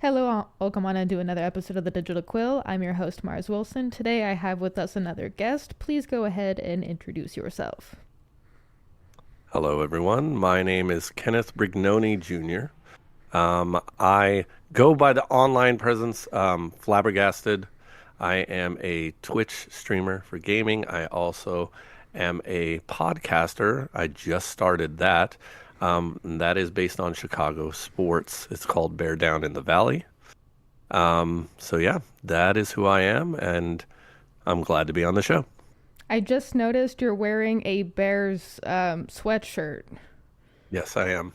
Hello, welcome on into another episode of the Digital Quill. I'm your host, Mars Wilson. Today I have with us another guest. Please go ahead and introduce yourself. Hello, everyone. My name is Kenneth Brignoni Jr. I go by the online presence Flabbergasted. I am a Twitch streamer for gaming. I also am a podcaster. I just started that. And that is based on Chicago sports. It's called Bear Down in the Valley. So yeah, that is who I am, and I'm glad to be on the show. I just noticed you're wearing a Bears sweatshirt. Yes, I am.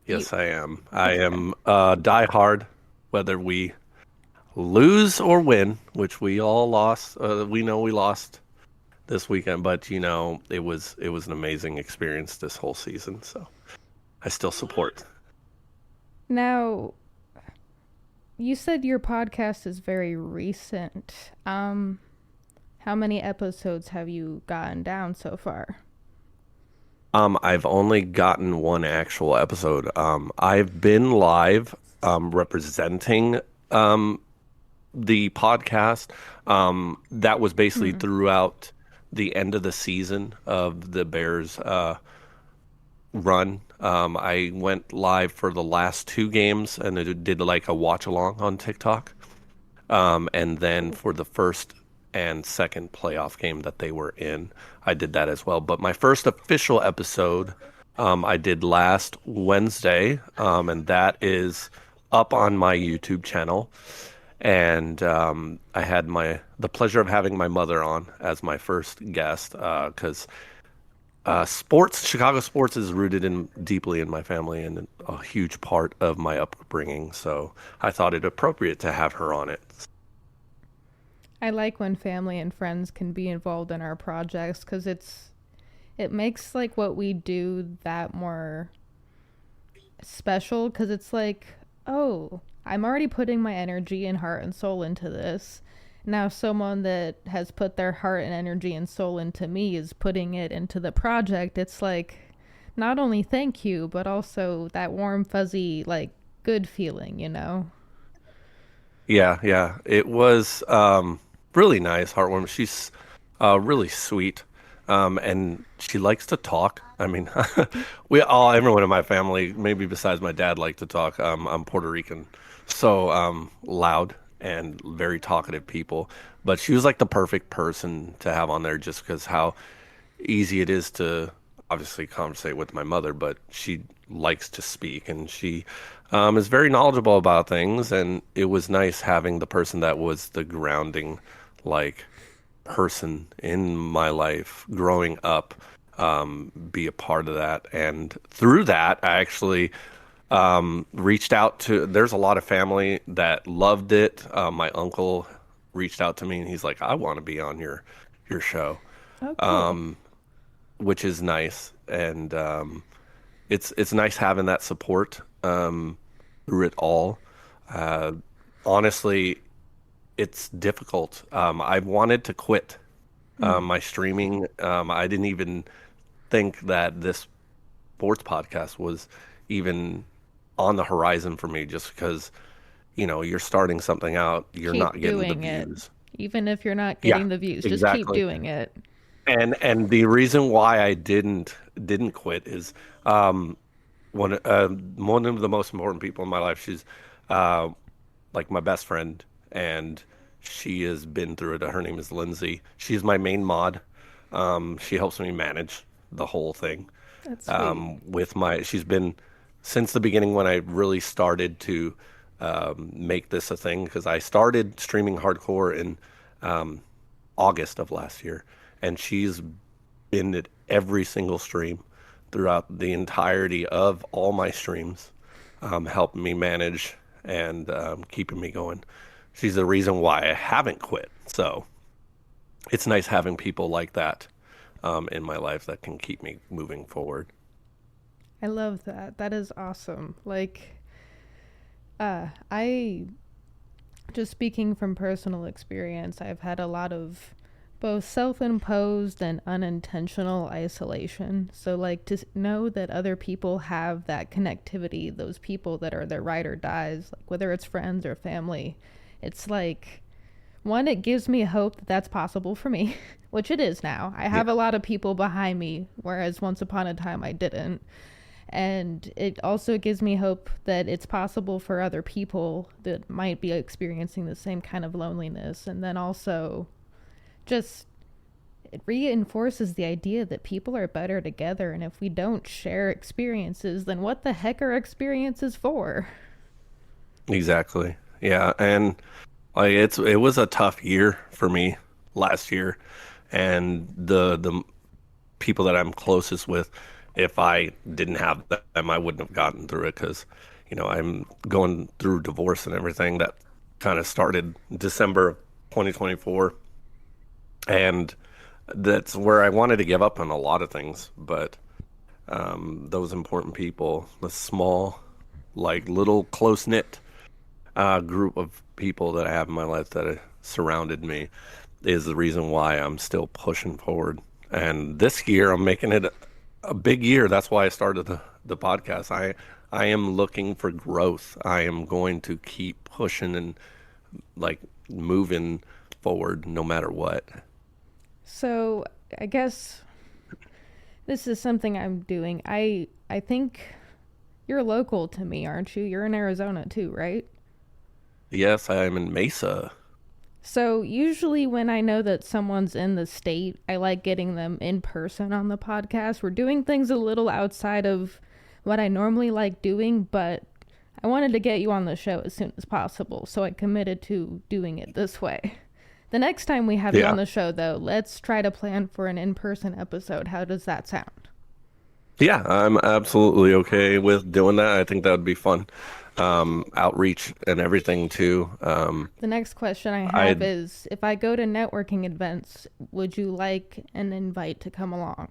You, Yes, I am. I am die hard, whether we lose or win, which we all lost. We know we lost this weekend, but it was an amazing experience this whole season. So I still support. now, you said your podcast is very recent. How many episodes have you gotten down so far? I've only gotten one actual episode. I've been live representing the podcast. That was basically Hmm. throughout the end of the season of the Bears run. I went live for the last two games and it did like a watch along on TikTok. And then for the first and second playoff game that they were in, I did that as well. But my first official episode, I did last Wednesday, and that is up on my YouTube channel. And I had the pleasure of having my mother on as my first guest because Chicago sports is rooted in deeply in my family and a huge part of my upbringing. So I thought it appropriate to have her on it. I like when family and friends can be involved in our projects because it makes like what we do that more special because it's like, oh, I'm already putting my energy and heart and soul into this. Now, someone that has put their heart and energy and soul into me is putting it into the project. It's like, not only thank you, but also that warm, fuzzy, like, good feeling, you know? Yeah, yeah. It was really nice, heartwarming. She's really sweet. And she likes to talk. I mean, everyone in my family, maybe besides my dad, like to talk. I'm Puerto Rican, so loud and very talkative people. But she was like the perfect person to have on there just because how easy it is to obviously conversate with my mother, but she likes to speak and she is very knowledgeable about things. And it was nice having the person that was the grounding, like, person in my life growing up be a part of that. And through that, I actually reached out to, there's a lot of family that loved it. My uncle reached out to me and he's like, I want to be on your show, Oh, cool. which is nice. And it's nice having that support through it all. Uh, Honestly, it's difficult. I wanted to quit Mm. my streaming. I didn't even think that this sports podcast was even on the horizon for me, just because, you're starting something out, you're not Keep getting the doing it. views. Even if you're not Yeah, getting the views, just keep exactly. doing it. And the reason why I didn't quit is one of the most important people in my life. She's uh, like my best friend, and she has been through it. Her name is Lindsay. She's my main mod. She helps me manage the whole thing. That's sweet. She's been since the beginning when I really started to make this a thing because I started streaming hardcore in um, August of last year, and she's been at every single stream throughout the entirety of all my streams, helping me manage and keeping me going. She's the reason why I haven't quit. So it's nice having people like that in my life that can keep me moving forward. I love that. That is awesome. Like, I just speaking from personal experience, I've had a lot of Both self-imposed and unintentional isolation. So like to know that other people have that connectivity, those people that are their ride or dies, like whether it's friends or family, it's like, one, it gives me hope that that's possible for me, which it is now. I have a lot of people behind me, whereas once upon a time I didn't. And it also gives me hope that it's possible for other people that might be experiencing the same kind of loneliness. And then also just it reinforces the idea that people are better together, and if we don't share experiences, then what the heck are experiences for? Exactly. Yeah, and like it was a tough year for me last year, and the people that I'm closest with, if I didn't have them, I wouldn't have gotten through it because, I'm going through divorce and everything that kind of started December of 2024. And that's where I wanted to give up on a lot of things, but those important people, the small, like little close-knit group of people that I have in my life that have surrounded me is the reason why I'm still pushing forward. And this year, I'm making it a big year. That's why I started the podcast. I am looking for growth. I am going to keep pushing and like moving forward no matter what. So I guess this is something I'm doing. I think you're local to me, aren't you? You're in Arizona too, right? Yes, I am in Mesa. So usually when I know that someone's in the state, I like getting them in person on the podcast. We're doing things a little outside of what I normally like doing, but I wanted to get you on the show as soon as possible, so I committed to doing it this way. The next time we have you on the show, though, let's try to plan for an in-person episode. How does that sound? Yeah, I'm absolutely okay with doing that. I think that would be fun. Outreach and everything, too. The next question I have is, if I go to networking events, would you like an invite to come along?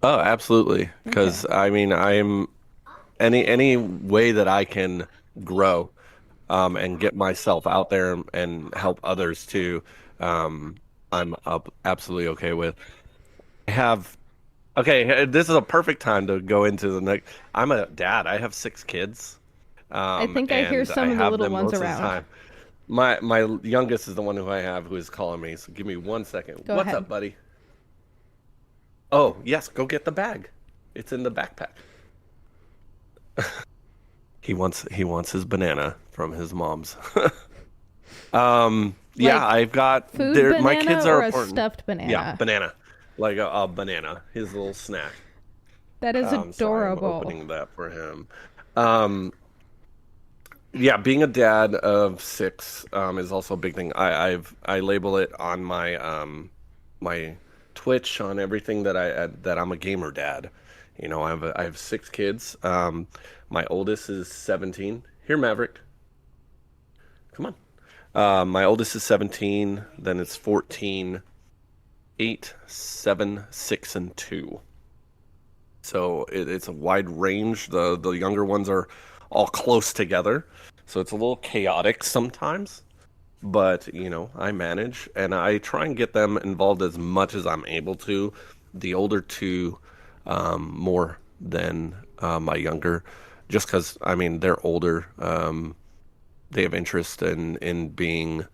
Oh, absolutely. Because, okay. I mean, I'm any way that I can grow and get myself out there and help others too, I'm absolutely okay with. This is a perfect time to go into the next. I'm a dad. I have 6 kids. I think I hear some of the little ones around. My youngest is the one who I have who is calling me. So give me 1 second. Go What's ahead. up, buddy? Oh, yes. Go get the bag. It's in the backpack. He wants his banana from his mom's. Yeah, I've got food banana, my kids are or important. A stuffed banana. Yeah, banana, like a banana. His little snack. That is adorable. Sorry, I'm opening that for him. Yeah, being a dad of 6 is also a big thing. I label it on my my Twitch, on everything that I'm a gamer dad. I have 6 kids. My oldest is 17. Here, Maverick. Come on. My oldest is 17. Then it's 14, 8, 7, 6, and 2. So it's a wide range. The younger ones are all close together. So it's a little chaotic sometimes. But, I manage. And I try and get them involved as much as I'm able to. The older 2 more than my younger. Just because, they're older. They have interest in being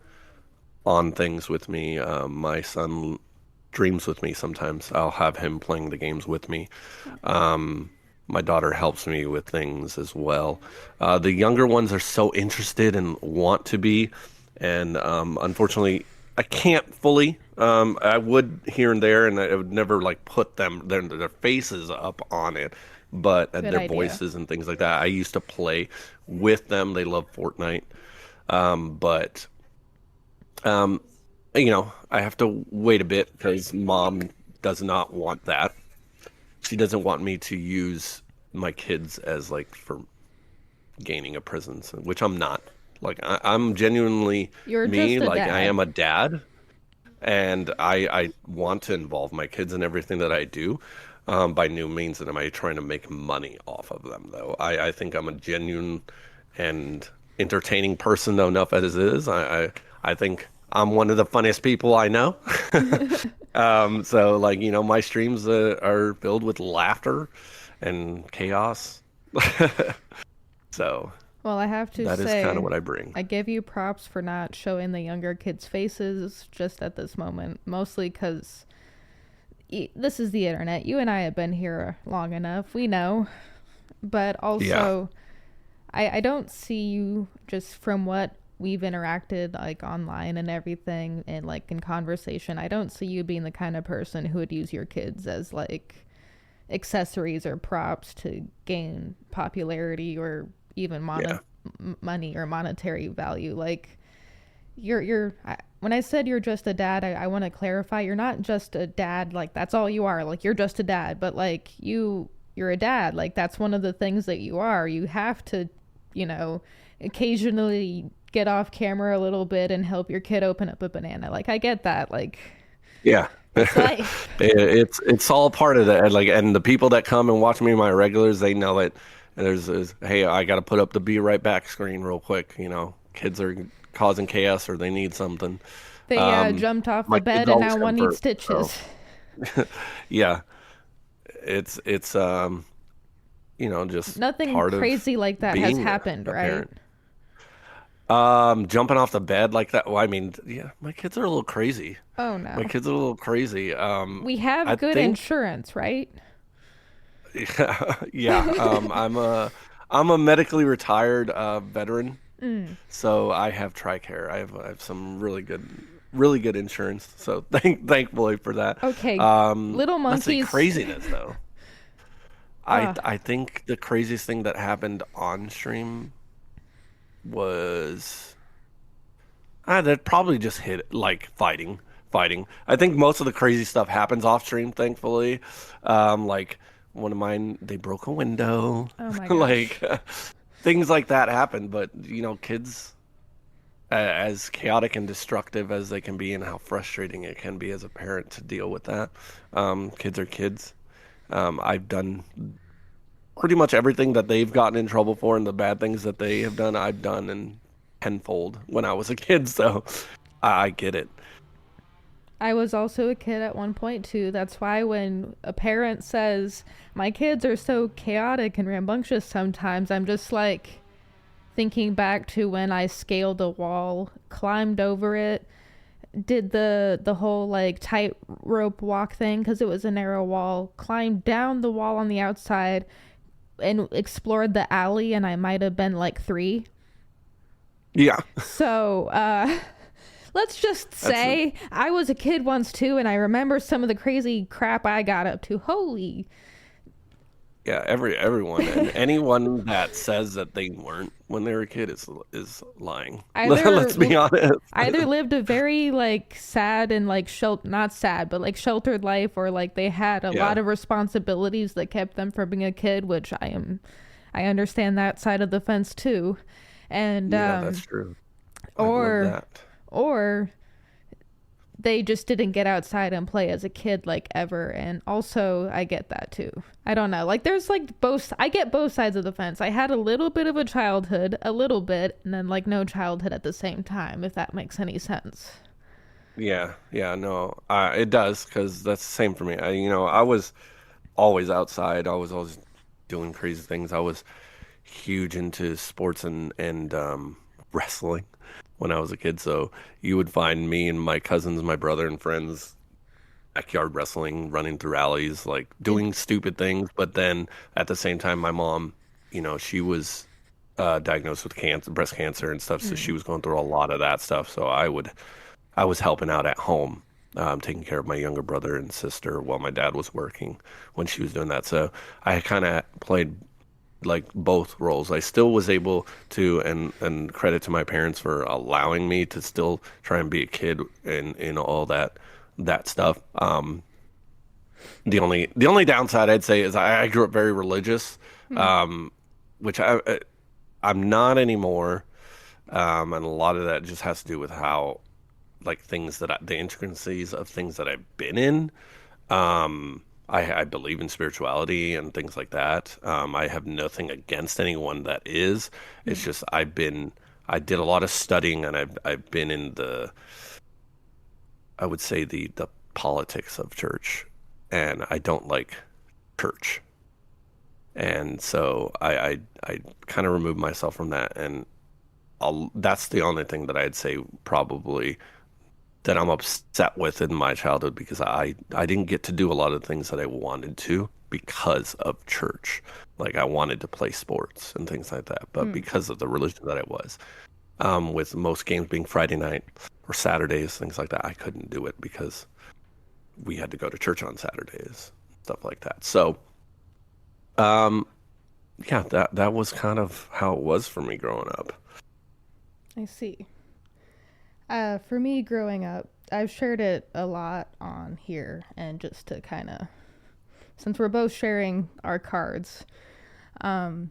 on things with me. My son dreams with me sometimes. I'll have him playing the games with me. My daughter helps me with things as well. The younger ones are so interested and want to be. And unfortunately, I can't fully. I would here and there, and I would never put their faces up on it. But their voices and things like that. I used to play with them. They love Fortnite. But I have to wait a bit because Mom does not want that. She doesn't want me to use my kids as for gaining a presence, which I'm not. I'm genuinely me. I am a dad, and I want to involve my kids in everything that I do. By no means am I trying to make money off of them, though. I think I'm a genuine and entertaining person enough as it is. I think I'm one of the funniest people I know. So like, my streams are filled with laughter and chaos. So Well, I have to that is kind of say, what I bring. I give you props for not showing the younger kids' faces just at this moment, mostly because this is the internet. You and I have been here long enough. We know. But Yeah. also, I don't see you, just from what we've interacted like online and everything and like in conversation, I don't see you being the kind of person who would use your kids as like accessories or props to gain popularity or even Yeah. money or monetary value. Like when I said you're just a dad, I want to clarify, you're not just a dad, like that's all you are, like you're just a dad, but like you're a dad, like that's one of the things that you are. You have to, you know, occasionally get off camera a little bit and help your kid open up a banana. Like I get that, like Yeah. it's life. It's all part of that. Like, and the people that come and watch me, my regulars, they know it. And hey, I got to put up the be right back screen real quick. Kids are causing chaos or they need something. They Um, jumped off my the kids bed and always now come one needs first. So stitches. yeah, it's just Nothing part of crazy like that has being happened, a right? parent. Jumping off the bed like that. Well, I mean, yeah, my kids are a little crazy. Oh My no. kids are a little crazy. We I have good think, insurance, right? yeah. I'm a medically retired veteran, Mm. so I have TRICARE. I have some really good insurance. So thankfully for that. Okay, little Let's see, monkeys. craziness though. I Uh, I think the craziest thing that happened on stream was that probably just hit like fighting. Fighting. I think most of the crazy stuff happens off stream, thankfully. Like one of mine, they broke a window. oh my gosh. Like things like that happen. But kids, as chaotic and destructive as they can be, and how frustrating it can be as a parent to deal with that. Kids are kids. I've done pretty much everything that they've gotten in trouble for, and the bad things that they have done, I've done in tenfold when I was a kid. So I get it. I was also a kid at one point too. That's why when a parent says, my kids are so chaotic and rambunctious sometimes, I'm just like thinking back to when I scaled a wall, climbed over it, did the whole like tightrope walk thing because it was a narrow wall, climbed down the wall on the outside and explored the alley, and I might have been like 3. Yeah. So, let's just That's say I was a kid once too, and I remember some of the crazy crap I got up to. Holy. Yeah, everyone and anyone that says that they weren't when they were a kid is lying. Either Let's be honest. either lived a very like sad and like not sad, but like sheltered life, or like they had a lot Yeah, of responsibilities that kept them from being a kid, which I understand that side of the fence too. And yeah, that's true. I've lived or that. or they just didn't get outside and play as a kid like ever. And also I get that too. I don't know, like there's like both, I get both sides of the fence. I had a little bit of a childhood, a little bit, and then like no childhood at the same time, if that makes any sense. Yeah, yeah, no, it does because that's the same for me. I was always outside. I was always doing crazy things. I was huge into sports and wrestling when I was a kid. So you would find me and my cousins, my brother and friends backyard wrestling, running through alleys, like Did doing stupid things. But then at the same time, my mom, she was diagnosed with cancer, breast cancer and stuff. So she mm, was going through a lot of that stuff. So I was helping out at home, taking care of my younger brother and sister while my dad was working when she was doing that. So I kind of played like both roles. I still was able to, and credit to my parents for allowing me to still try and be a kid in all that stuff. The only downside I'd say is I grew up very religious, mm, um, which I'm not anymore, and a lot of that just has to do with how like the intricacies of things that I've been in. I believe in spirituality and things like that. I have nothing against anyone that is. It's mm, just I've been I did a lot of studying, and I've been in I would say the politics of church, and I don't like church. And so I kind of removed myself from that, and that's the only thing that I'd say probably that I'm upset with in my childhood, because I didn't get to do a lot of things that I wanted to because of church. Like I wanted to play sports and things like that, but because of the religion that I was, with most games being Friday night or Saturdays, things like that, I couldn't do it because we had to go to church on Saturdays, stuff like that. So, yeah, that was kind of how it was for me growing up. I see. For me growing up, I've shared it a lot on here, and just to kind of, since we're both sharing our cards, I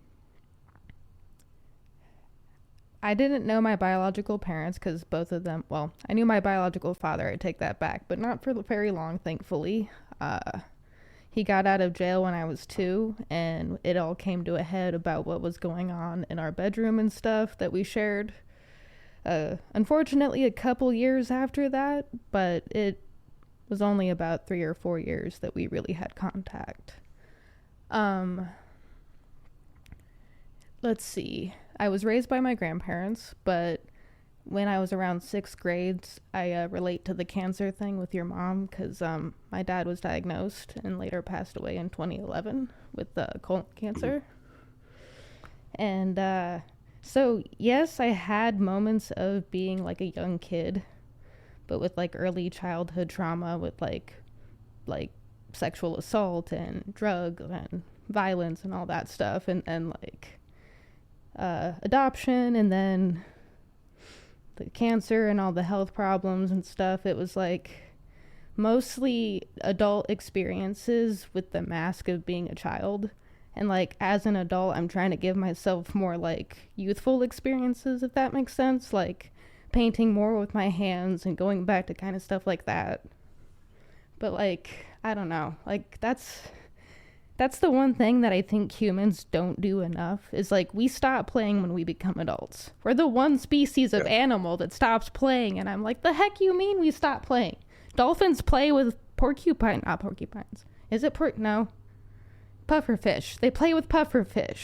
didn't know my biological parents because both of them, well, I knew my biological father, I take that back, but not for very long, thankfully. He got out of jail when I was 2, and it all came to a head about what was going on in our bedroom and stuff that we shared. Unfortunately, a couple years after that, but it was only about 3 or 4 years that we really had contact. Let's see. I was raised by my grandparents, but when I was around 6th grade, I relate to the cancer thing with your mom, because my dad was diagnosed and later passed away in 2011 with colon cancer. And so, yes, I had moments of being like a young kid, but with like early childhood trauma with like sexual assault and drug and violence and all that stuff, and like adoption, and then the cancer and all the health problems and stuff. It was like mostly adult experiences with the mask of being a child. And like as an adult, I'm trying to give myself more like youthful experiences, if that makes sense. Like painting more with my hands and going back to kind of stuff like that. But like, I don't know, like that's the one thing that I think humans don't do enough, is like we stop playing when we become adults. We're the one species of animal that stops playing, and I'm like, the heck you mean we stop playing? Dolphins play with not porcupines. Is it no. Pufferfish. They play with pufferfish.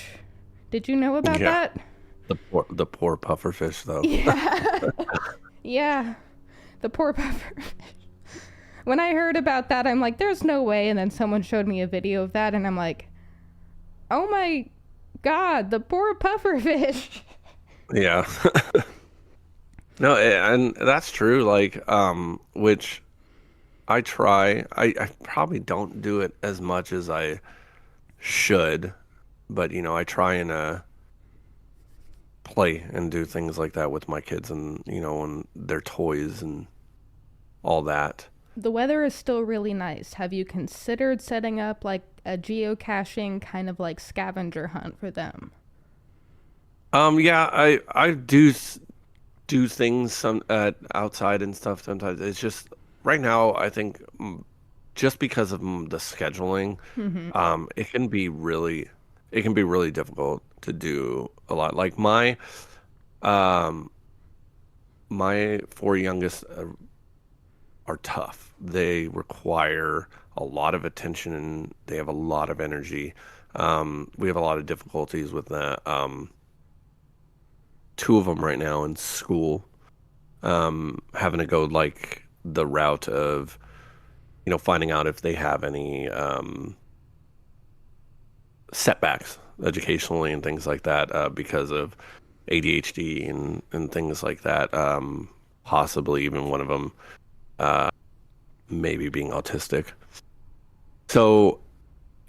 Did you know about that? The poor pufferfish, though. Yeah. Yeah. The poor pufferfish. When I heard about that, I'm like, there's no way. And then someone showed me a video of that, and I'm like, oh my God, the poor pufferfish. Yeah. No, and that's true. Like, which I try. I probably don't do it as much as I should, but I try and play and do things like that with my kids, and and their toys and all that. The weather is still really nice. Have you considered setting up like a geocaching kind of like scavenger hunt for them? Yeah, I do things outside and stuff sometimes. It's just right now, I think just because of the scheduling, it can be really difficult to do a lot. Like my 4 youngest are tough. They require a lot of attention, and they have a lot of energy. We have a lot of difficulties with that. 2 of them right now in school, having to go like the route of, finding out if they have any setbacks educationally and things like that, because of ADHD and things like that. Possibly even one of them maybe being autistic. So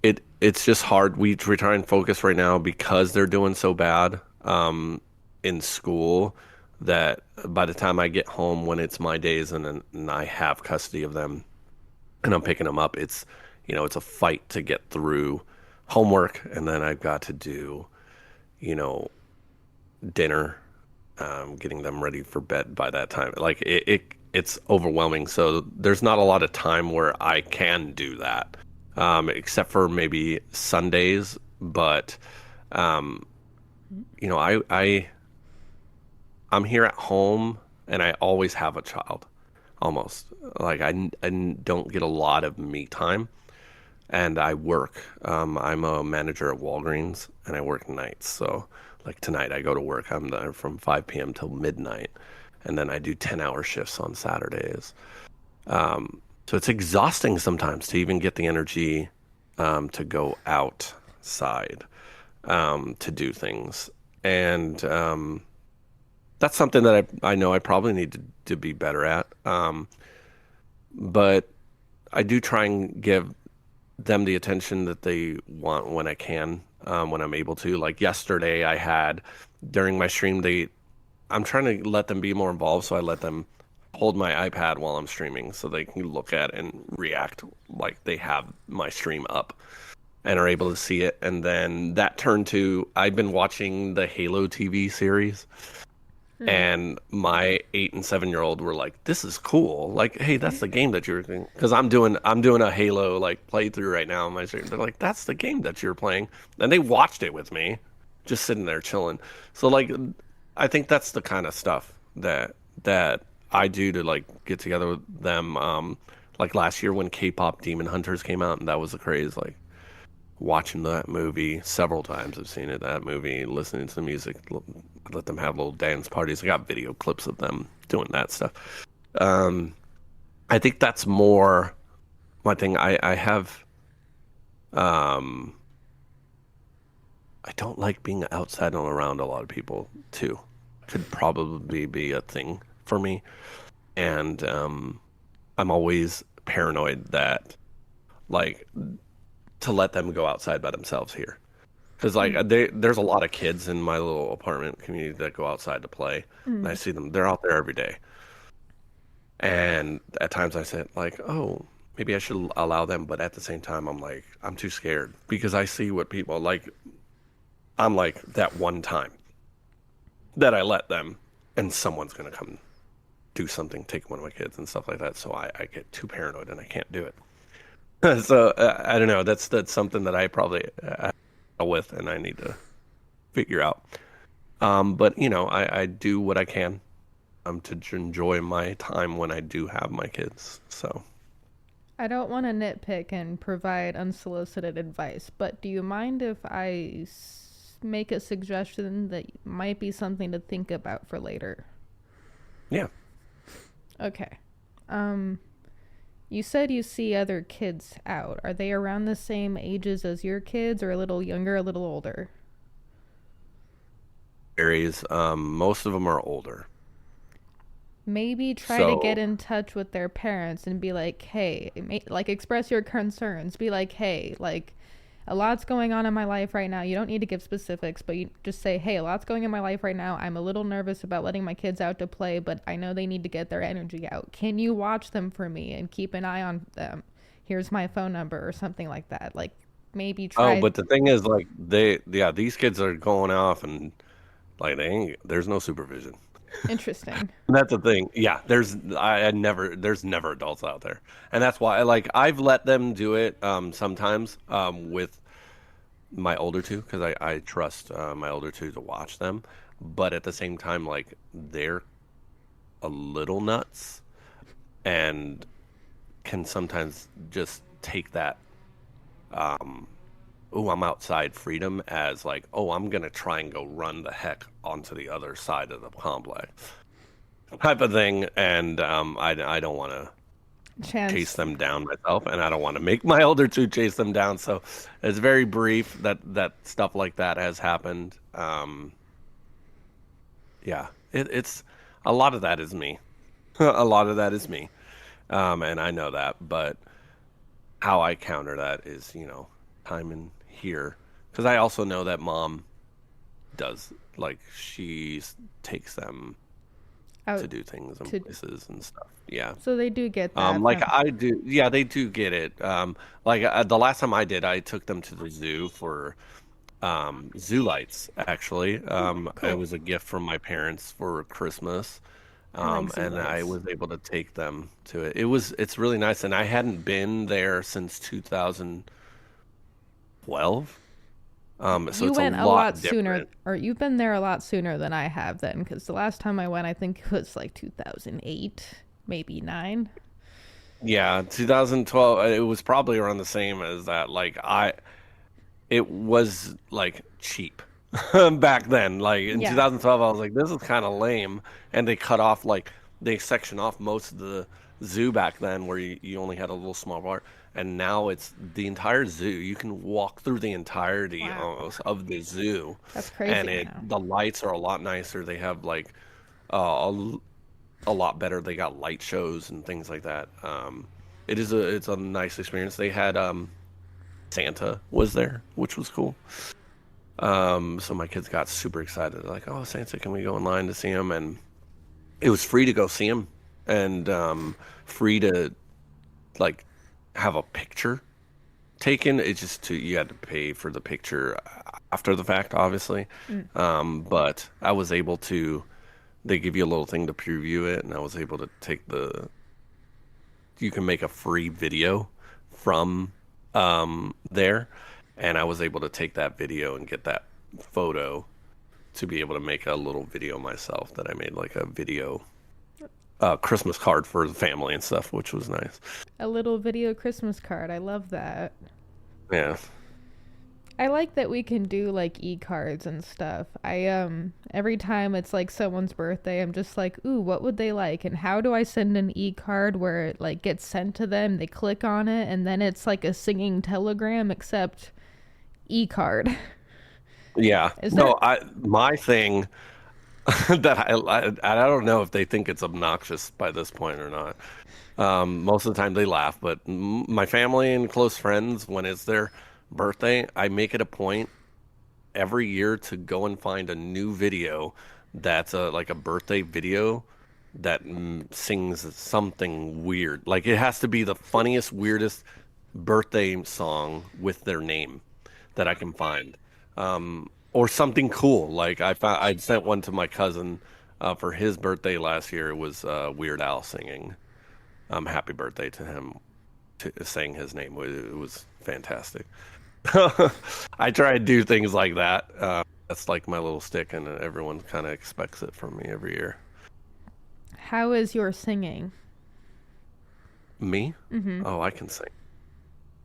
it's just hard. We try and focus right now because they're doing so bad in school, that by the time I get home, when it's my days and I have custody of them and I'm picking them up, it's it's a fight to get through homework, and then I've got to do dinner, getting them ready for bed by that time. Like it's overwhelming. So there's not a lot of time where I can do that, except for maybe Sundays. But I I'm here at home and I always have a child, almost. Like I don't get a lot of me time, and I work. I'm a manager at Walgreens, and I work nights. So, like tonight, I go to work. I'm there from 5 p.m. till midnight, and then I do 10-hour shifts on Saturdays. So it's exhausting sometimes to even get the energy to go outside to do things. And that's something that I know I probably need to be better at. But I do try and give them the attention that they want when I can, when I'm able to. Like yesterday, I had during my stream, I'm trying to let them be more involved, so I let them hold my iPad while I'm streaming so they can look at and react like they have my stream up and are able to see it. And then that turned to I've been watching the Halo TV series. And my 8 and 7-year-old were like, "This is cool! Like, hey, that's the game that you're doing." Because I'm doing a Halo like playthrough right now on my stream. They're like, "That's the game that you're playing," and they watched it with me, just sitting there chilling. So like, I think that's the kind of stuff that I do to like get together with them. Like last year when K-pop Demon Hunters came out, and that was the craze. Like watching that movie several times. I've seen it, that movie, listening to the music, let them have little dance parties. I got video clips of them doing that stuff. I think that's more my thing. I have, I don't like being outside and around a lot of people too. Could probably be a thing for me. And I'm always paranoid that like to let them go outside by themselves here. Because like there's a lot of kids in my little apartment community that go outside to play. And I see them. They're out there every day. And at times I say like, oh, maybe I should allow them. But at the same time, I'm like, I'm too scared. Because I see what people like. I'm like that one time that I let them and someone's going to come do something, take one of my kids and stuff like that. So I get too paranoid and I can't do it. So I don't know. That's something that I probably with, and I need to figure out. But you know, I do what I can to enjoy my time when I do have my kids. So I don't want to nitpick and provide unsolicited advice, but do you mind if I make a suggestion that might be something to think about for later? Yeah. Okay. You said you see other kids out. Are they around the same ages as your kids, or a little younger, a little older? Varies. Most of them are older. Maybe try to get in touch with their parents and be like, hey, like express your concerns. Be like, hey, like a lot's going on in my life right now. You don't need to give specifics, but you just say, hey, a lot's going in my life right now. I'm a little nervous about letting my kids out to play, but I know they need to get their energy out. Can you watch them for me and keep an eye on them? Here's my phone number or something like that. Like maybe try. Oh, but the thing is, like these kids are going off and like there's no supervision. Interesting. That's the thing. Yeah, there's never adults out there, and that's why I've let them do it sometimes with my older two because I trust my older two to watch them, but at the same time like they're a little nuts and can sometimes just take that oh, I'm outside freedom as like, oh, I'm going to try and go run the heck onto the other side of the complex type of thing. And I don't want to chase them down myself, and I don't want to make my older two chase them down. So it's very brief that stuff like that has happened. Yeah, it's a lot of that is me. A lot of that is me. And I know that, but how I counter that is, time in here. Because I also know that mom does, like, she takes them out to do things and places and stuff. Yeah. So they do get that. I do. Yeah, they do get it. The last time I did, I took them to the zoo for zoo lights, actually. Cool. It was a gift from my parents for Christmas. And I was able to take them to it. It's really nice. And I hadn't been there since 2012. So You it's a went a lot lot sooner, different. or you've been there a lot sooner than I have then, because the last time I went, I think it was like 2008, maybe 9. Yeah, 2012. It was probably around the same as that. It was like cheap back then. Like in Yeah. 2012, I was like, this is kind of lame. And they cut off, like, they section off most of the zoo back then where you only had a little small part. And now it's the entire zoo. You can walk through the entirety Wow. almost of the zoo. That's And crazy now. the lights are a lot nicer. They have like uh, a lot better. They got light shows and things like that. It's a nice experience. They had Santa was there, which was cool. So my kids got super excited. Like, oh, Santa, can we go in line to see him? And it was free to go see him, and free to like have a picture taken. It's just you had to pay for the picture after the fact, obviously. But I was able to. They give you a little thing to preview it, and I was able to take the. You can make a free video from there, and I was able to take that video and get that photo to be able to make a little video myself that I made, like a video Christmas card for the family and stuff, which was nice. A little video Christmas card. I love that. Yeah. I like that we can do like e-cards and stuff. Every time it's like someone's birthday, I'm just like, ooh, what would they like? And how do I send an e-card where it like gets sent to them, they click on it, and then it's like a singing telegram except e-card. Yeah. My thing that I don't know if they think it's obnoxious by this point or not. Most of the time they laugh, but my family and close friends, when it's their birthday, I make it a point every year to go and find a new video that's like a birthday video that sings something weird. Like it has to be the funniest, weirdest birthday song with their name that I can find. Or something cool. Like I sent one to my cousin for his birthday last year. It was Weird Al singing "Happy Birthday" to him, saying his name. It was fantastic. I try to do things like that. That's like my little stick, and everyone kind of expects it from me every year. How is your singing? Me? Oh, I can sing,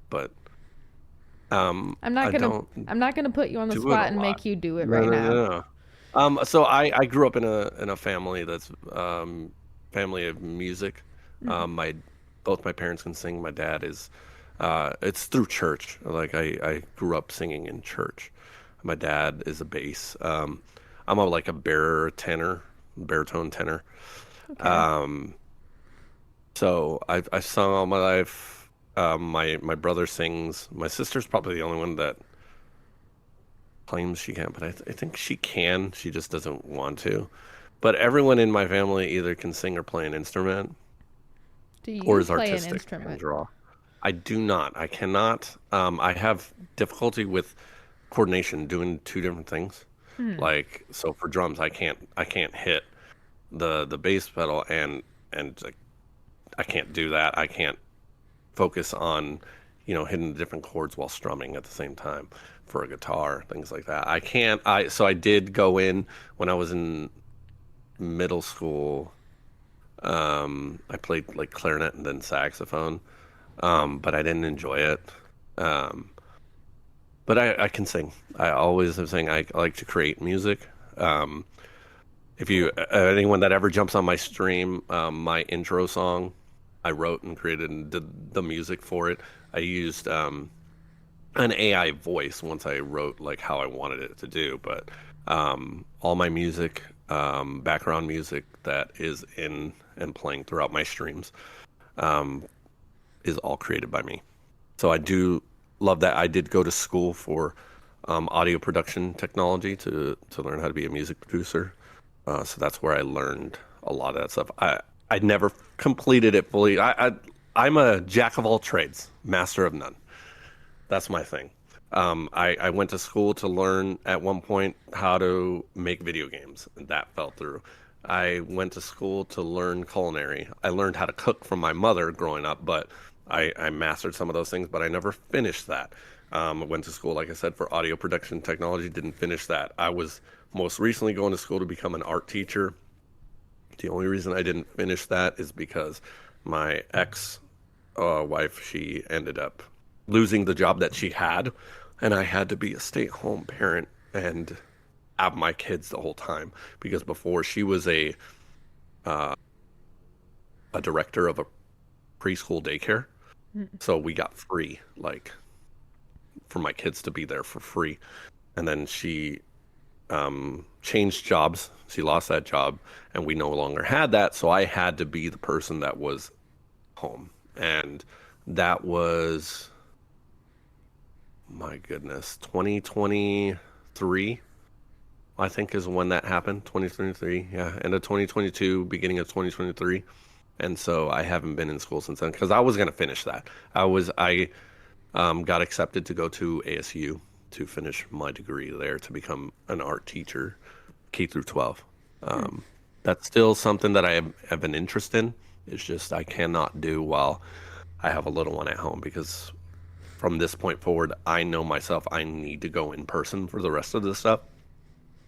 but I'm not gonna put you on the spot and make you do it right now. No. So I grew up in a family that's family of music. Both my parents can sing. My dad is it's through church. Like I grew up singing in church. My dad is a bass. I'm like a baritone tenor. Okay. So I've sung all my life. My brother sings. My sister's probably the only one that claims she can, but I think she can. She just doesn't want to. But everyone in my family either can sing or play an instrument, Do you or is play an artistic and instrument? draw. I do not. I cannot. I have difficulty with coordination doing two different things. Like so for drums, I can't hit the bass pedal and like, I can't do that. I can't focus on hitting the different chords while strumming at the same time for a guitar, things like that. So I did go in when I was in middle school. I played like clarinet and then saxophone, but I didn't enjoy it. But I can sing. I always have sang. I like to create music. If you anyone that ever jumps on my stream, my intro song, I wrote and created and did the music for it. I used an AI voice once I wrote like how I wanted it to do, but all my music, background music that is in and playing throughout my streams, is all created by me. So I do love that. I did go to school for audio production technology to learn how to be a music producer. So that's where I learned a lot of that stuff. I never completed it fully. I'm a jack of all trades, master of none. That's my thing. I went to school to learn at one point how to make video games, and that fell through. I went to school to learn culinary. I learned how to cook from my mother growing up, but I mastered some of those things, but I never finished that. I went to school, like I said, for audio production technology, didn't finish that. I was most recently going to school to become an art teacher. The only reason I didn't finish that is because my ex wife, she ended up losing the job that she had, and I had to be a stay-at-home parent and have my kids the whole time, because before she was a director of a preschool daycare, so we got free, like, for my kids to be there for free. And then she changed jobs. She lost that job, and we no longer had that. So I had to be the person that was home. And that was, my goodness, 2023, I think is when that happened. 2023, yeah, end of 2022, beginning of 2023. And so I haven't been in school since then, because I was going to finish that. I got accepted to go to ASU to finish my degree there to become an art teacher, K through 12. That's still something that I have an interest in. It's just I cannot do while I have a little one at home, because from this point forward, I know myself, I need to go in person for the rest of this stuff.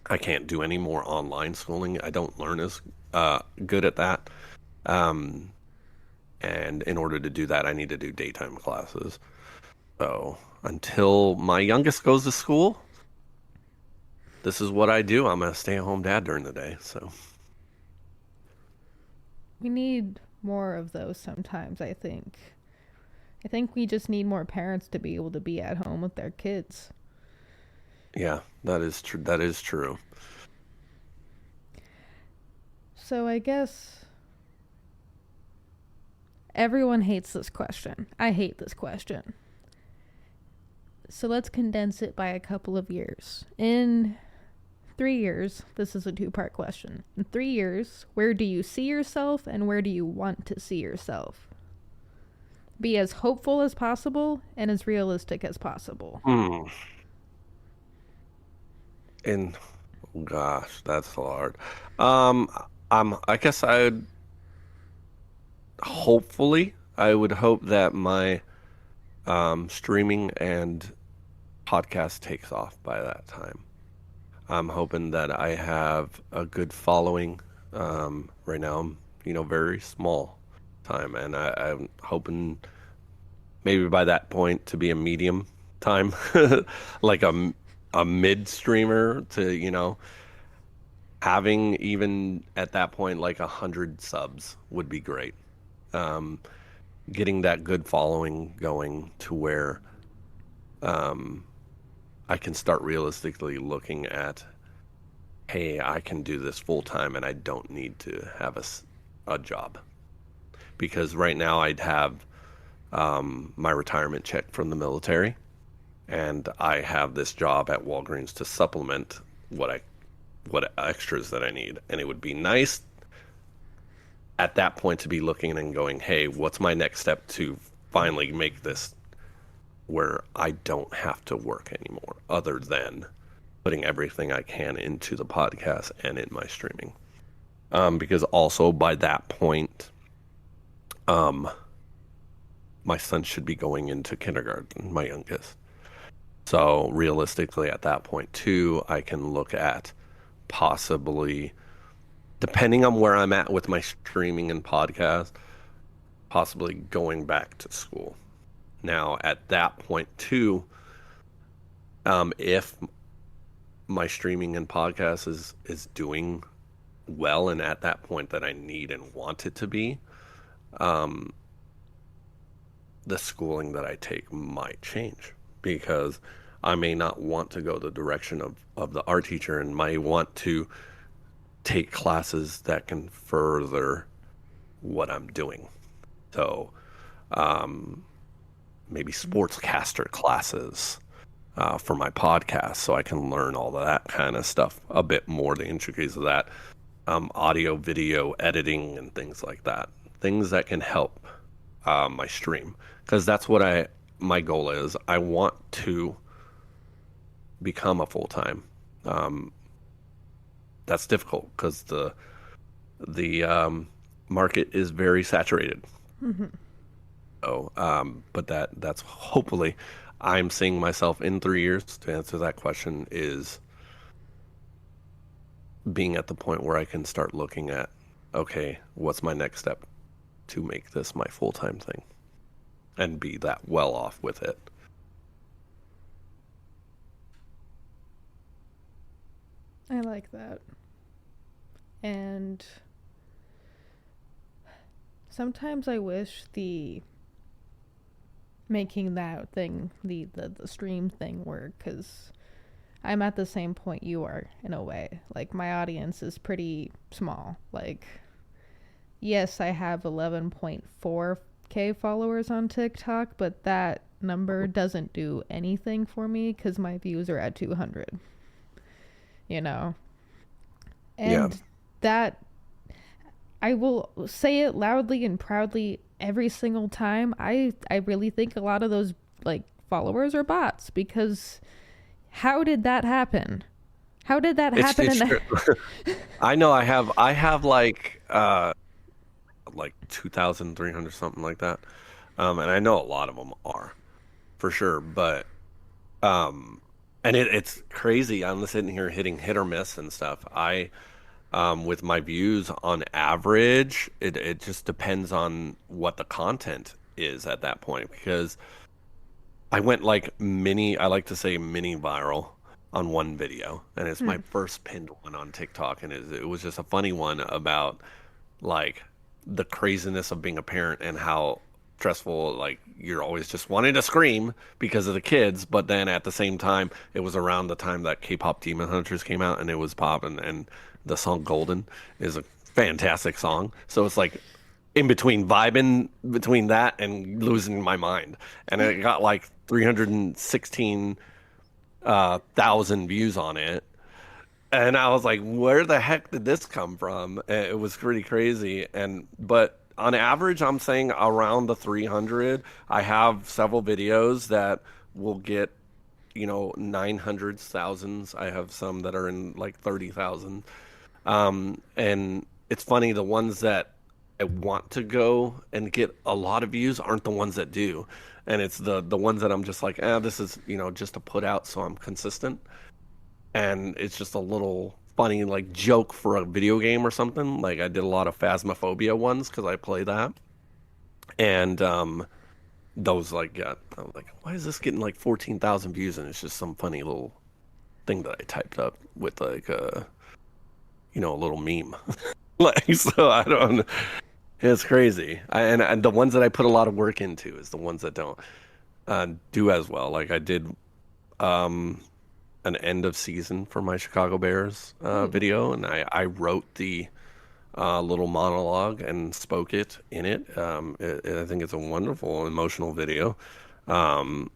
I can't do any more online schooling. I don't learn as good at that. And in order to do that, I need to do daytime classes. So until my youngest goes to school, this is what I do. I'm a stay-at-home dad during the day. So We need more of those sometimes, I think. I think we just need more parents to be able to be at home with their kids. yeah, that is true. That is true. So I guess everyone hates this question. I hate this question. So let's condense it by a couple of years. In 3 years, this is a two-part question. In 3 years, where do you see yourself and where do you want to see yourself? Be as hopeful as possible and as realistic as possible. And gosh, that's hard. I guess I would hope that my streaming and podcast takes off by that time. I'm hoping that I have a good following. Right now, I'm, very small time, and I'm hoping maybe by that point to be a medium time, like a mid streamer to, having even at that point like 100 subs would be great. Getting that good following going to where I can start realistically looking at, hey, I can do this full time and I don't need to have a job. Because right now I'd have my retirement check from the military, and I have this job at Walgreens to supplement what extras that I need. And it would be nice at that point to be looking and going, hey, what's my next step to finally make this where I don't have to work anymore, other than putting everything I can into the podcast and in my streaming. Because also by that point, my son should be going into kindergarten, my youngest. So realistically at that point too, I can look at possibly, depending on where I'm at with my streaming and podcast, possibly going back to school. Now, at that point too, if my streaming and podcast is doing well, and at that point that I need and want it to be, the schooling that I take might change, because I may not want to go the direction of the art teacher and might want to take classes that can further what I'm doing. So maybe sportscaster classes for my podcast, so I can learn all of that kind of stuff a bit more, the intricacies of that, audio, video, editing, and things like that. Things that can help my stream, because that's what my goal is. I want to become a full-time. That's difficult because the market is very saturated. Mm-hmm. So, but that's hopefully I'm seeing myself in 3 years, to answer that question, is being at the point where I can start looking at, okay, what's my next step to make this my full-time thing and be that well off with it. I like that. And sometimes I wish the making that thing, the stream thing work, because I'm at the same point you are in a way. Like, my audience is pretty small. Like, yes, I have 11.4K followers on TikTok, but that number doesn't do anything for me because my views are at 200. You know? And that, I will say it loudly and proudly every single time. I really think a lot of those, like, followers are bots, because how did that happen? How did that happen? I know I have like 2,300, something like that. And I know a lot of them are for sure, but and it's crazy. I'm sitting here hitting hit or miss and stuff. With my views on average, it just depends on what the content is at that point, because I went like I like to say mini viral on one video, and it's my first pinned one on TikTok, and it was just a funny one about like the craziness of being a parent and how stressful, like, you're always just wanting to scream because of the kids, but then at the same time, it was around the time that K-pop Demon Hunters came out, and it was popping, and the song Golden is a fantastic song. So it's like in between, vibing between that and losing my mind. And it got like 316,000 views on it. And I was like, where the heck did this come from? And it was pretty crazy. But on average, I'm saying around the 300. I have several videos that will get, 900,000s. I have some that are in like 30,000. And it's funny, the ones that I want to go and get a lot of views aren't the ones that do. And it's the ones that I'm just like, this is, just to put out so I'm consistent. And it's just a little funny, like, joke for a video game or something. Like, I did a lot of Phasmophobia ones because I play that. And those, like, I'm like, why is this getting like 14,000 views? And it's just some funny little thing that I typed up with like a little meme. Like, so I don't. It's crazy. And the ones that I put a lot of work into is the ones that don't do as well. Like, I did an end of season for my Chicago Bears video, and I wrote the little monologue and spoke it in it. I think it's a wonderful emotional video. And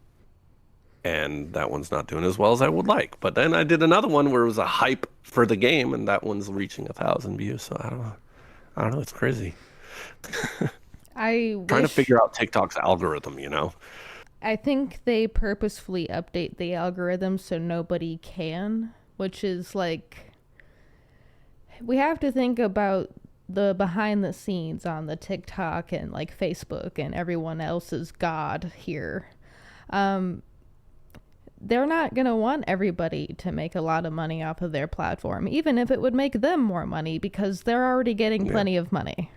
that one's not doing as well as I would like. But then I did another one where it was a hype for the game, and that one's reaching 1,000 views. So I don't know. It's crazy. Trying to figure out TikTok's algorithm, I think they purposefully update the algorithm so nobody can, which is like, we have to think about the behind the scenes on the TikTok and like Facebook and everyone else's god here. They're not going to want everybody to make a lot of money off of their platform, even if it would make them more money, because they're already getting plenty of money.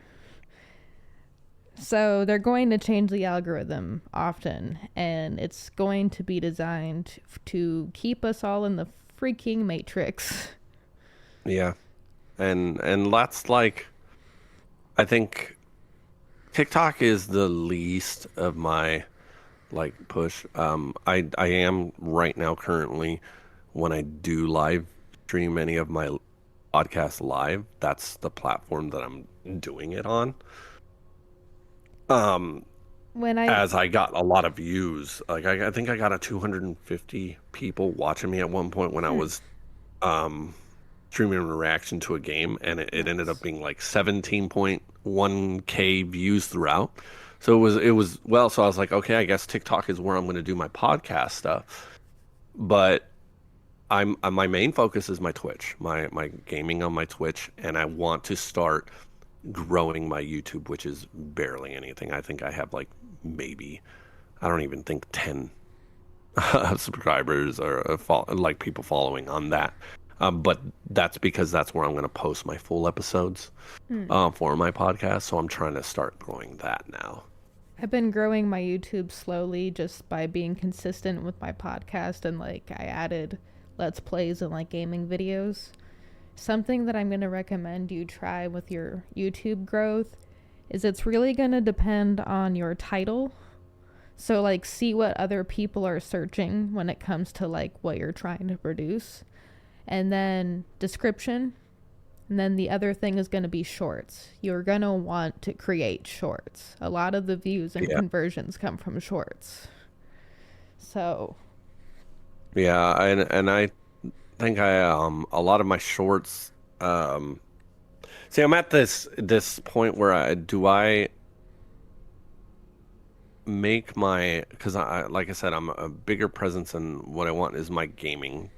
So they're going to change the algorithm often, and it's going to be designed to keep us all in the freaking matrix. Yeah. And that's like, I think TikTok is the least of my like push. I am right now currently, when I do live stream any of my podcasts live, that's the platform that I'm doing it on. As I got a lot of views, like I think I got a 250 people watching me at one point when I was streaming a reaction to a game, and it ended up being like 17.1K views throughout. So it was well, so I was like, okay, I guess TikTok is where I'm going to do my podcast stuff. But my main focus is my Twitch, my gaming on my Twitch, and I want to start growing my YouTube, which is barely anything. I think I have like maybe, I don't even think 10 subscribers or like people following on that. But that's because that's where I'm going to post my full episodes for my podcast. So I'm trying to start growing that now. I've been growing my YouTube slowly just by being consistent with my podcast, and like I added Let's Plays and like gaming videos. Something that I'm going to recommend you try with your YouTube growth is it's really going to depend on your title. So like see what other people are searching when it comes to like what you're trying to produce. And then description. And then the other thing is going to be shorts. You're going to want to create shorts. A lot of the views and conversions come from shorts. So. Yeah, and I think a lot of my shorts, see, I'm at this point where I make my, because like I said, I'm a bigger presence, and what I want is my gaming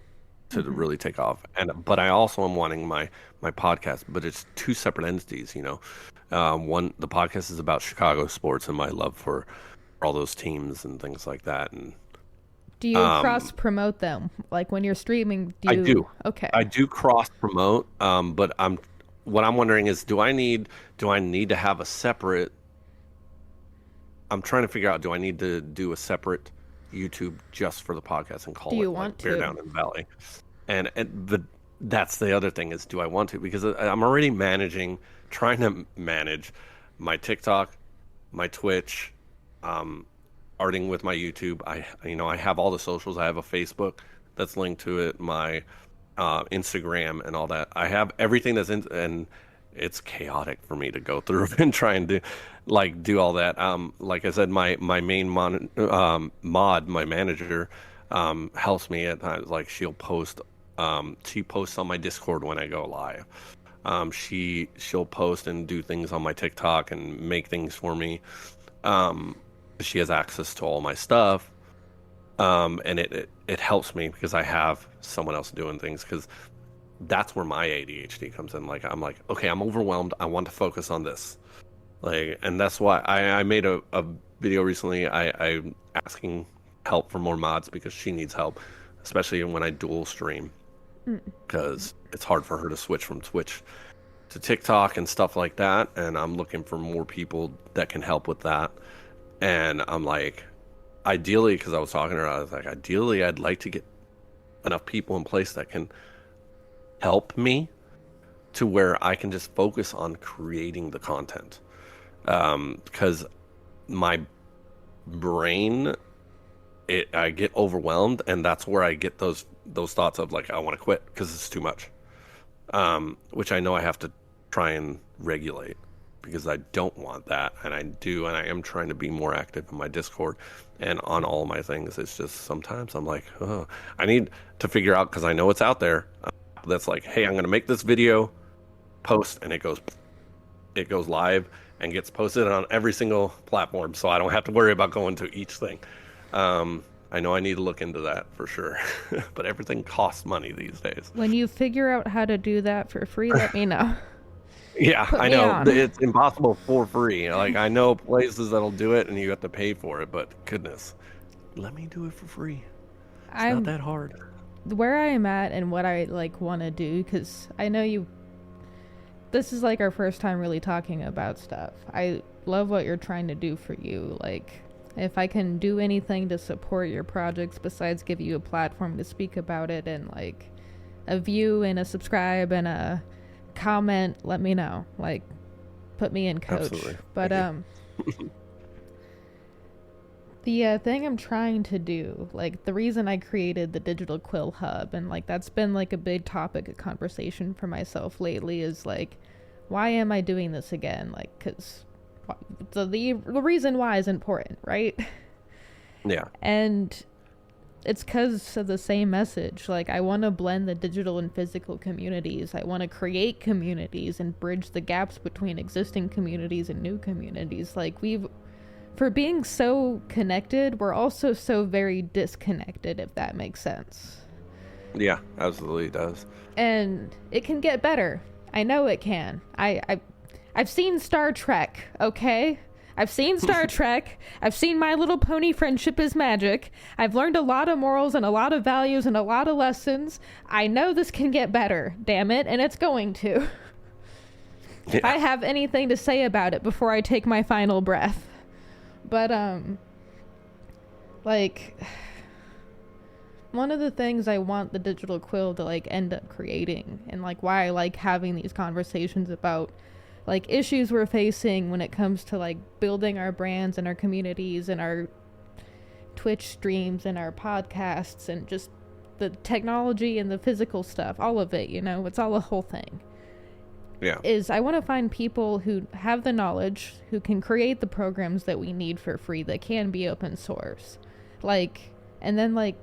to really take off, but I also am wanting my podcast, but it's two separate entities, you know. One, the podcast is about Chicago sports and my love for all those teams and things like that. And do you cross promote them? Like when you're streaming, I do. Okay. I do cross promote, but what I'm wondering is, do I need to have a separate? I'm trying to figure out, do I need to do a separate YouTube just for the podcast and call it like Bear Down in the Valley? And that's the other thing is, do I want to? Because I'm already trying to manage my TikTok, my Twitch, arting with my YouTube. I have all the socials. I have a Facebook that's linked to it, my Instagram and all that. I have everything that's in, and it's chaotic for me to go through and try and do all that. Like I said, my main mod, my manager, helps me at times. Like she posts on my Discord when I go live. She'll post and do things on my TikTok and make things for me. She has access to all my stuff. And it helps me because I have someone else doing things, because that's where my ADHD comes in. Like, I'm like, okay, I'm overwhelmed. I want to focus on this. Like, and that's why I made a video recently. I'm asking help for more mods because she needs help, especially when I dual stream, because it's hard for her to switch from Twitch to TikTok and stuff like that. And I'm looking for more people that can help with that. And I'm like, ideally, because I was talking to her, I was like, ideally, I'd like to get enough people in place that can help me to where I can just focus on creating the content. Because my brain, I get overwhelmed, and that's where I get those thoughts of like, I want to quit because it's too much. Which I know I have to try and regulate, because I don't want that, and I am trying to be more active in my Discord and on all my things. It's just sometimes I'm like, oh, I need to figure out, because I know it's out there. That's like, hey, I'm going to make this video, post, and it goes live and gets posted on every single platform, so I don't have to worry about going to each thing. I know I need to look into that for sure, but everything costs money these days. When you figure out how to do that for free, let me know. Yeah, I know. It's impossible for free. Like, I know places that'll do it and you have to pay for it, but goodness, let me do it for free. It's not that hard. Where I am at and what I like want to do, because I know this is like our first time really talking about stuff. I love what you're trying to do for you. Like, if I can do anything to support your projects besides give you a platform to speak about it and like a view and a subscribe and a comment, let me know. Like, put me in, coach. Absolutely. But the thing I'm trying to do, like the reason I created the Digital Quill Hub, and like that's been like a big topic of conversation for myself lately, is like, why am I doing this again? Like, because the reason why is important, right? Yeah. And it's because of the same message. Like, I want to blend the digital and physical communities. I want to create communities and bridge the gaps between existing communities and new communities. Like, for being so connected, we're also so very disconnected, if that makes sense. Yeah, absolutely it does. And it can get better. I know it can. I've seen Star Trek, okay? I've seen Star Trek. I've seen My Little Pony Friendship is Magic. I've learned a lot of morals and a lot of values and a lot of lessons. I know this can get better, damn it, and it's going to. Yeah. If I have anything to say about it before I take my final breath. But, like, one of the things I want the Digital Quill to, like, end up creating, and, like, why I like having these conversations about, like, issues we're facing when it comes to, like, building our brands and our communities and our Twitch streams and our podcasts and just the technology and the physical stuff, all of it, you know, it's all a whole thing. Yeah. Is I want to find people who have the knowledge, who can create the programs that we need for free that can be open source. Like, and then, like,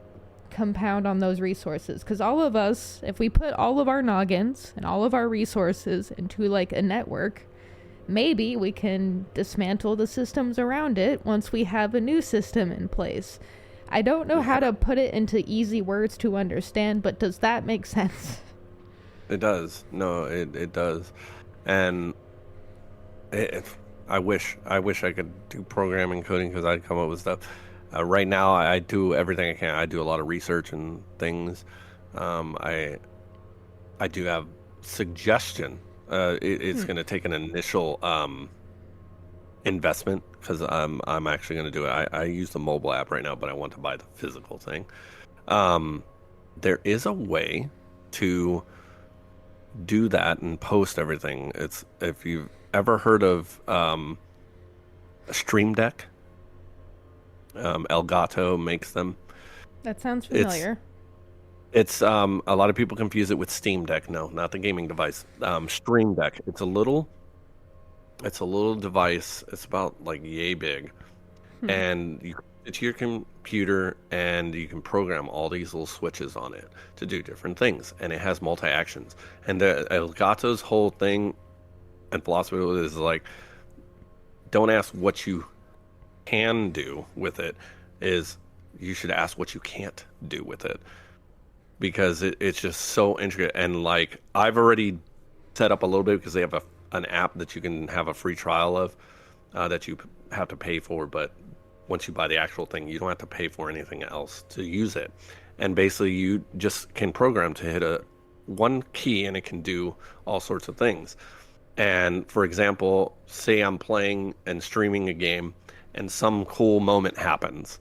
compound on those resources. Because all of us, if we put all of our noggins and all of our resources into, like, a network, maybe we can dismantle the systems around it once we have a new system in place. I don't know how to put it into easy words to understand, but does that make sense? It does. No, it does. And I wish I could do programming, coding, because I'd come up with stuff. Right now, I do everything I can. I do a lot of research and things. I do have suggestion. It's going to take an initial investment, because I'm actually going to do it. I use the mobile app right now, but I want to buy the physical thing. There is a way to do that and post everything. It's, if you've ever heard of a Stream Deck, Elgato makes them. That sounds familiar. It's a lot of people confuse it with Steam Deck. No, not the gaming device. Stream Deck. It's a little device. It's about like yay big, and you it to your computer, and you can program all these little switches on it to do different things, and it has multi-actions. And the Elgato's whole thing and philosophy is like, don't ask what you can do with it, is you should ask what you can't do with it, because it's just so intricate. And like, I've already set up a little bit, because they have an app that you can have a free trial of, that you have to pay for, but once you buy the actual thing, you don't have to pay for anything else to use it. And basically, you just can program to hit one key, and it can do all sorts of things. And for example, say I'm playing and streaming a game, and some cool moment happens,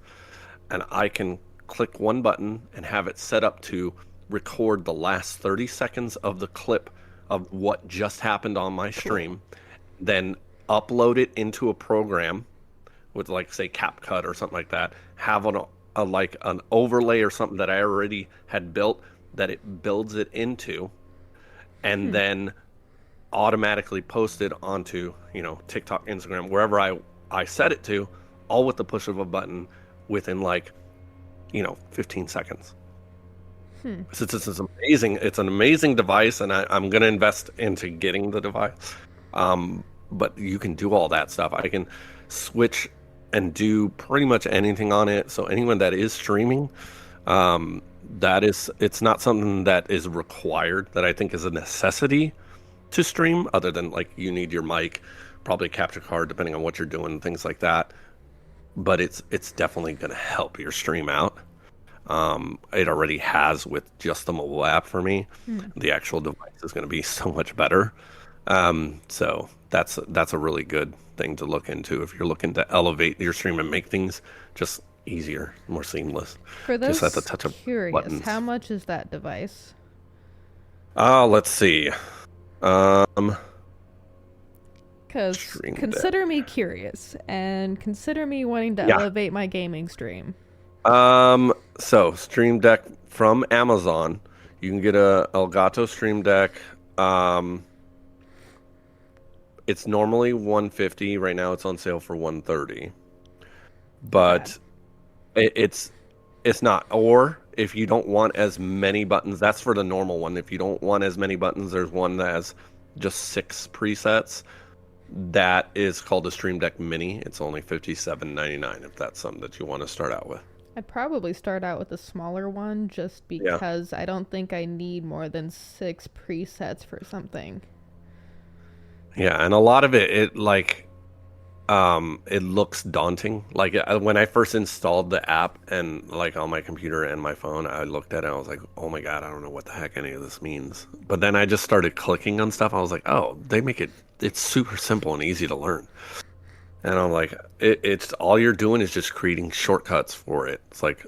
and I can click one button and have it set up to record the last 30 seconds of the clip of what just happened on my stream, then upload it into a program with, like, say CapCut or something like that, have like an overlay or something that I already had built, that it builds it into, and then automatically post it onto, you know, TikTok, Instagram, wherever I set it to, all with the push of a button within, like, you know, 15 seconds. It's an amazing device, and I'm going to invest into getting the device. But you can do all that stuff. I can switch and do pretty much anything on it. So anyone that is streaming, it's not something that is required, that I think is a necessity to stream, other than, like, you need your mic, probably a capture card, depending on what you're doing, things like that. But it's definitely going to help your stream out. It already has with just the mobile app for me. The actual device is going to be so much better. So that's a really good thing to look into if you're looking to elevate your stream and make things just easier, more seamless. For those just at the touch of curious, buttons. How much is that device? Let's see. Because consider me curious, and consider me wanting to elevate my gaming stream. So Stream Deck from Amazon, you can get a Elgato Stream Deck. It's normally $150. Right now, it's on sale for $130. But it's not. Or if you don't want as many buttons, that's for the normal one. If you don't want as many buttons, there's one that has just 6 presets. That is called a Stream Deck Mini. It's only $57.99 if that's something that you want to start out with. I'd probably start out with a smaller one, just because I don't think I need more than 6 presets for something. Yeah, and a lot of it like, it looks daunting. Like when I first installed the app and like on my computer and my phone, I looked at it and I was like, oh my God, I don't know what the heck any of this means. But then I just started clicking on stuff. I was like, oh, they make it's super simple and easy to learn. And I'm like, it's all you're doing is just creating shortcuts for it. It's like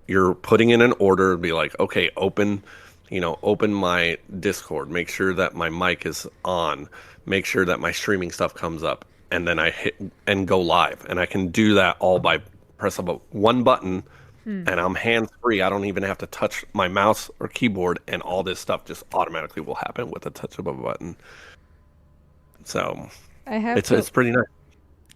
you're putting in an order, be like, okay, open my Discord, make sure that my mic is on, make sure that my streaming stuff comes up, and then I hit and go live. And I can do that all by press about one button, and I'm hands free. I don't even have to touch my mouse or keyboard, and all this stuff just automatically will happen with a touch of a button. So it's pretty nice.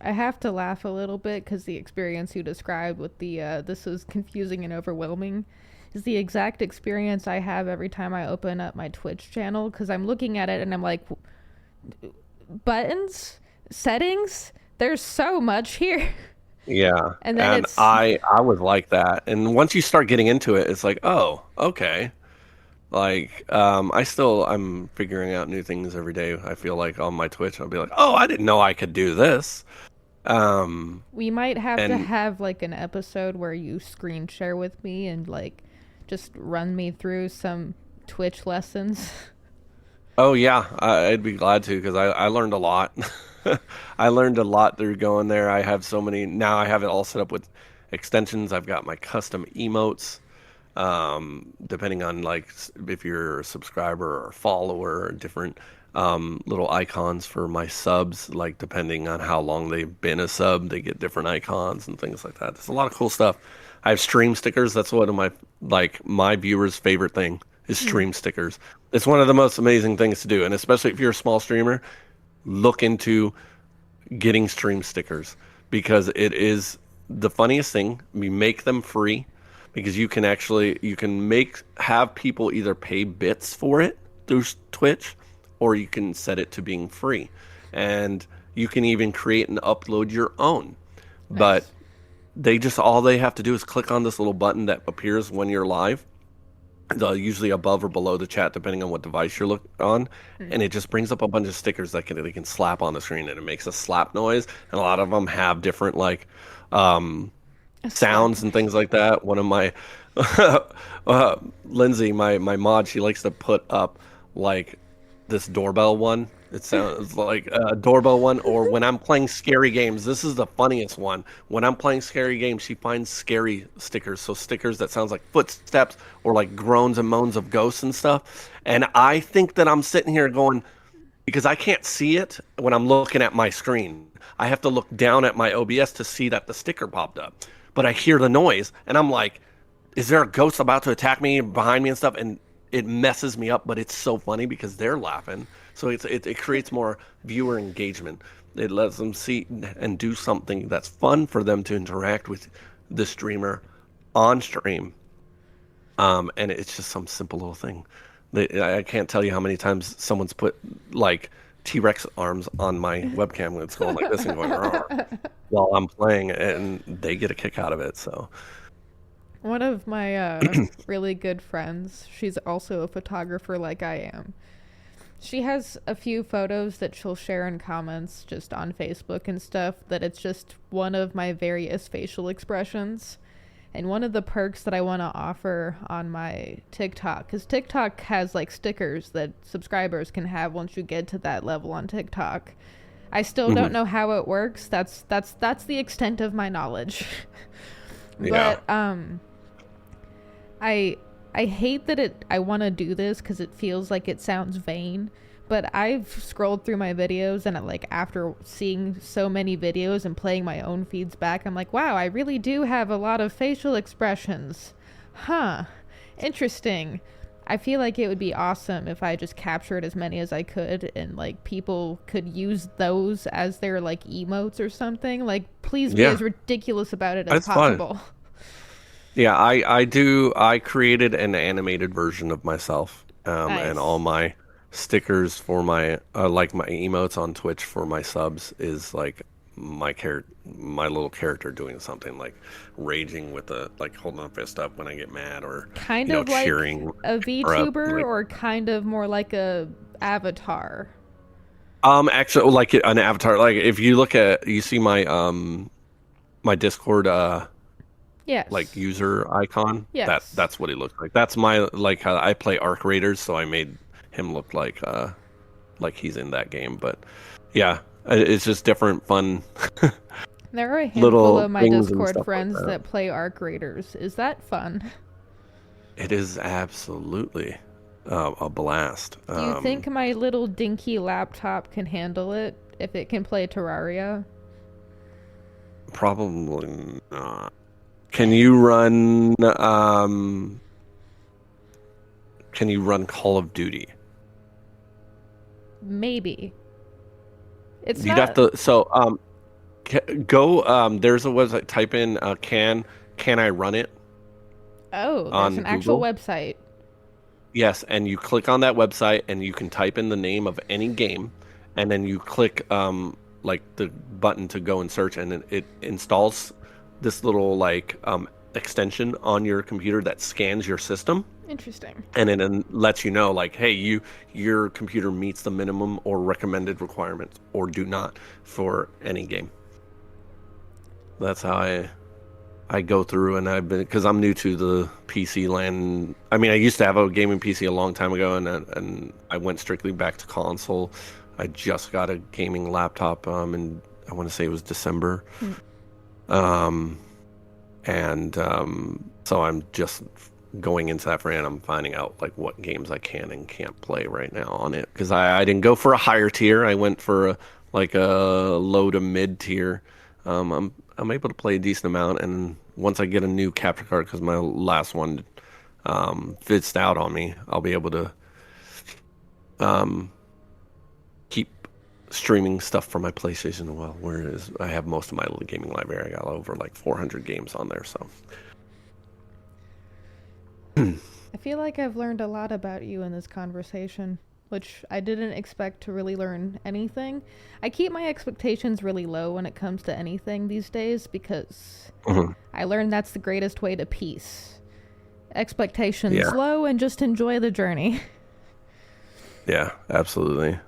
I have to laugh a little bit because the experience you described with the this is confusing and overwhelming is the exact experience I have every time I open up my Twitch channel, because I'm looking at it and I'm like, buttons, settings, there's so much here. Yeah. And then I was like that. And once you start getting into it, it's like, oh, okay. Like, I'm figuring out new things every day. I feel like on my Twitch, I'll be like, oh, I didn't know I could do this. We might have to have like an episode where you screen share with me and like just run me through some Twitch lessons. Oh yeah, I'd be glad to, because I learned a lot. I learned a lot through going there. I have so many now. I have it all set up with extensions. I've got my custom emotes. Depending on like if you're a subscriber or a follower, or different little icons for my subs, like depending on how long they've been a sub, they get different icons and things like that. There's a lot of cool stuff. I have stream stickers. That's one of my viewers' favorite thing is stream stickers. It's one of the most amazing things to do, and especially if you're a small streamer, look into getting stream stickers, because it is the funniest thing. We make them free, because you can have people either pay bits for it through Twitch, or you can set it to being free. And you can even create and upload your own. Nice. But all they have to do is click on this little button that appears when you're live, usually above or below the chat, depending on what device you're looking on. And it just brings up a bunch of stickers that they can slap on the screen, and it makes a slap noise. And a lot of them have different sounds and things like that. One of my Lindsay, my mod, she likes to put up like this doorbell one. It sounds like a doorbell one. Or when I'm playing scary games, this is the funniest one. When I'm playing scary games, she finds scary stickers. So stickers that sounds like footsteps or like groans and moans of ghosts and stuff. And I think that I'm sitting here going, because I can't see it when I'm looking at my screen. I have to look down at my OBS to see that the sticker popped up. But I hear the noise, and I'm like, is there a ghost about to attack me behind me and stuff? And it messes me up, but it's so funny because they're laughing. So it creates more viewer engagement. It lets them see and do something that's fun for them to interact with the streamer on stream. And it's just some simple little thing. I can't tell you how many times someone's put like T-Rex arms on my webcam when it's going like this and going while I'm playing, and they get a kick out of it. So one of my really good friends, she's also a photographer like I am. She has a few photos that she'll share in comments just on Facebook and stuff, that it's just one of my various facial expressions. And one of the perks that I want to offer on my TikTok, because TikTok has like stickers that subscribers can have once you get to that level on TikTok. I still don't know how it works. That's the extent of my knowledge. But I hate that I want to do this because it feels like it sounds vain. But I've scrolled through my videos, and after seeing so many videos and playing my own feeds back, I'm like, wow, I really do have a lot of facial expressions. Huh. Interesting. I feel like it would be awesome if I just captured as many as I could, and like people could use those as their like emotes or something. Like, please be as ridiculous about it as possible. Fun. Yeah, I created an animated version of myself, nice. And all my stickers for my like my emotes on Twitch for my subs is like my little character doing something, like raging with like holding a fist up when I get mad, or kind of like cheering, a VTuber, or kind of more like a avatar. Actually, like an avatar. Like if you look at, you see my Discord like Yes. user icon. Yes. That's what he looks like. That's my like I play Arc Raiders, so I made him look like he's in that game. But yeah, it's just different, fun There are a handful little of my things and Discord stuff like friends that. that play Arc Raiders. Is that fun? It is absolutely a blast. Do you think my little dinky laptop can handle it if it can play Terraria? Probably not. Can you run can you run Call of Duty? Maybe. It's You'd have not. to go there's a website, type in can I run it Oh, there's on an actual Google? website. Yes, and you click on that website and you can type in the name of any game, and then you click like the button to go and search, and then it installs this little like extension on your computer that scans your system, Interesting. and it then lets you know like, hey, your computer meets the minimum or recommended requirements or do not for any game. That's how I go through, and I've been, because I'm new to the PC land. I mean, I used to have a gaming PC a long time ago, and I went strictly back to console. I just got a gaming laptop, and I want to say it was December. Um, and so I'm just going into that and I'm finding out like what games I can and can't play right now on it, because I didn't go for a higher tier. I went for like a low to mid tier. I'm able to play a decent amount, and once I get a new capture card, because my last one fits out on me, I'll be able to keep streaming stuff from my PlayStation as well. Whereas I have most of my gaming library, I got over like 400 games on there. So I feel like I've learned a lot about you in this conversation, which I didn't expect to really learn anything. I keep my expectations really low when it comes to anything these days because I learned that's the greatest way to peace. Expectations yeah, low and just enjoy the journey. yeah, absolutely.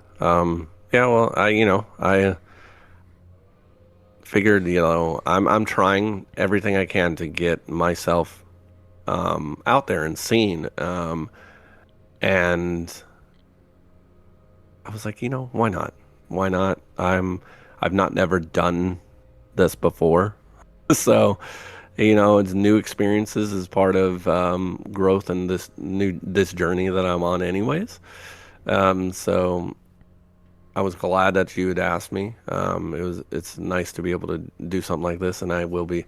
Yeah, well, I figured, I'm trying everything I can to get myself out there and seen. And I was like, why not? Why not? I've not never done this before. So, it's new experiences as part of growth in this journey that I'm on anyways. So I was glad that you had asked me. It's nice to be able to do something like this, and I will be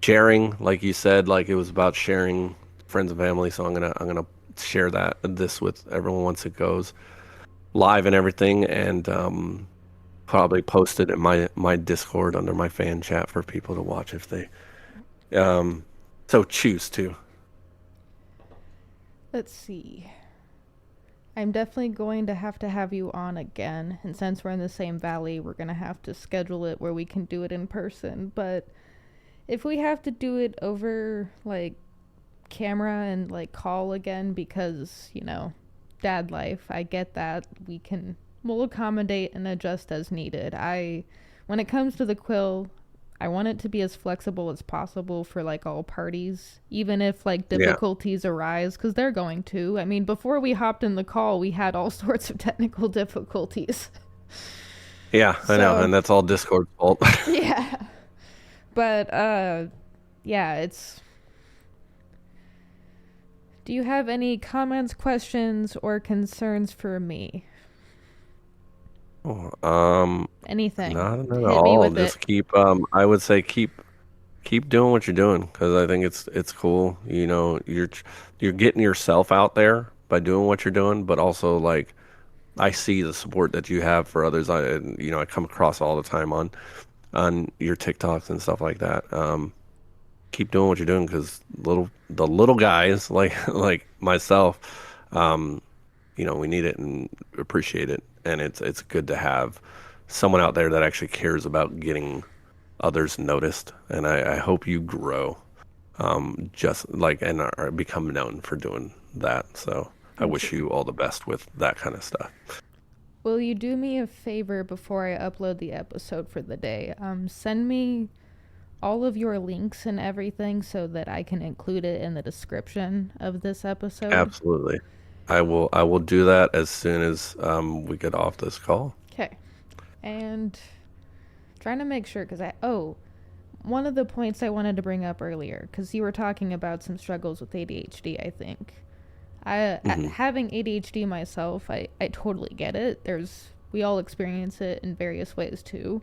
sharing, like you said, like it was about sharing friends and family. So I'm gonna share this with everyone once it goes live and everything, and probably post it in my Discord under my fan chat for people to watch if they so choose to. Let's see. I'm definitely going to have you on again, and since we're in the same valley, we're going to have to schedule it where we can do it in person. But if we have to do it over like camera and like call again because, dad life, I get that. We'll accommodate and adjust as needed. When it comes to the quill, I want it to be as flexible as possible for like all parties, even if like Yeah, difficulties arise, because they're going to. I mean, before we hopped in the call, we had all sorts of technical difficulties. yeah, I know, So, and that's all Discord's fault. yeah. But, yeah, Do you have any comments, questions, or concerns for me? Anything. Not at Hit me all. with it. Just keep. I would say keep doing what you're doing, because I think it's cool. You're getting yourself out there by doing what you're doing, but also like I see the support that you have for others. I come across all the time on your TikToks and stuff like that. Keep doing what you're doing, because the little guys like myself, we need it and appreciate it, and it's good to have someone out there that actually cares about getting others noticed, and I hope you grow, just like, and are become known for doing that. So I Thank wish you. you all the best with that kind of stuff. Will you do me a favor before I upload the episode for the day? Send me all of your links and everything so that I can include it in the description of this episode. Absolutely. I will do that as soon as we get off this call. Okay. And trying to make sure, because one of the points I wanted to bring up earlier, because you were talking about some struggles with ADHD, I think. Having ADHD myself, I totally get it. We all experience it in various ways too.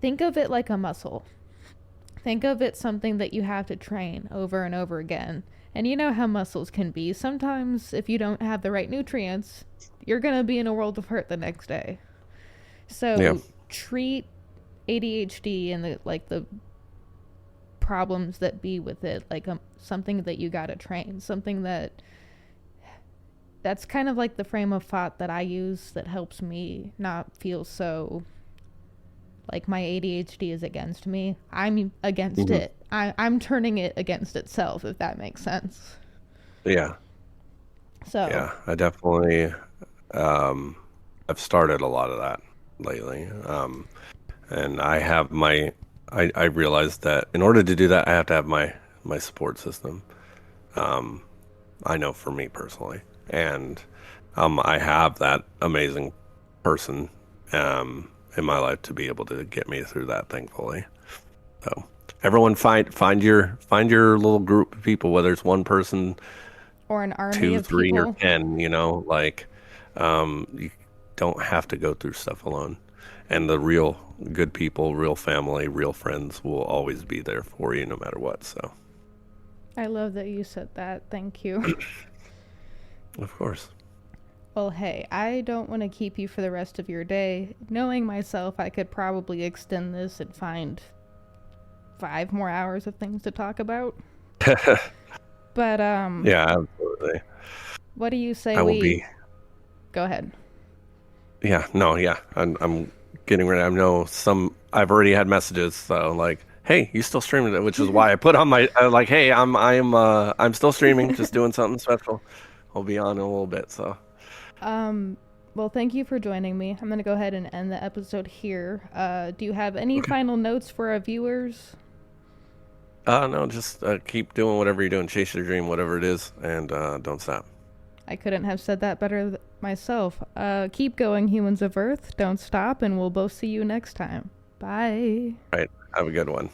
Think of it like a muscle. Think of it something that you have to train over and over again. And you know how muscles can be. Sometimes if you don't have the right nutrients, you're going to be in a world of hurt the next day. So treat ADHD and the problems that be with it like something that you got to train, something that's kind of like the frame of thought that I use that helps me not feel so like my ADHD is against me. I'm against it. I'm turning it against itself, if that makes sense. Yeah. So yeah, I definitely I've started a lot of that lately. And I realized that in order to do that, I have to have my support system. I know for me personally, and I have that amazing person in my life to be able to get me through that, thankfully. So everyone find your little group of people, whether it's one person or an army 2, of 3, people. or 10, you don't have to go through stuff alone. And the real good people, real family, real friends will always be there for you no matter what. So I love that you said that. Thank you. of course. Well, hey, I don't want to keep you for the rest of your day. Knowing myself, I could probably extend this and find 5 more hours of things to talk about. But yeah, absolutely. What do you say Go ahead. Yeah, no, yeah. I'm getting ready. I know I've already had messages, so like, hey, you still streaming it, which is why I put on my like, hey, I'm still streaming, just doing something special. I'll be on in a little bit, so. Well, thank you for joining me. I'm going to go ahead and end the episode here. Do you have any final notes for our viewers? No, just keep doing whatever you're doing. Chase your dream, whatever it is, and don't stop. I couldn't have said that better myself. Keep going, humans of Earth. Don't stop, and we'll both see you next time. Bye. All right. Have a good one.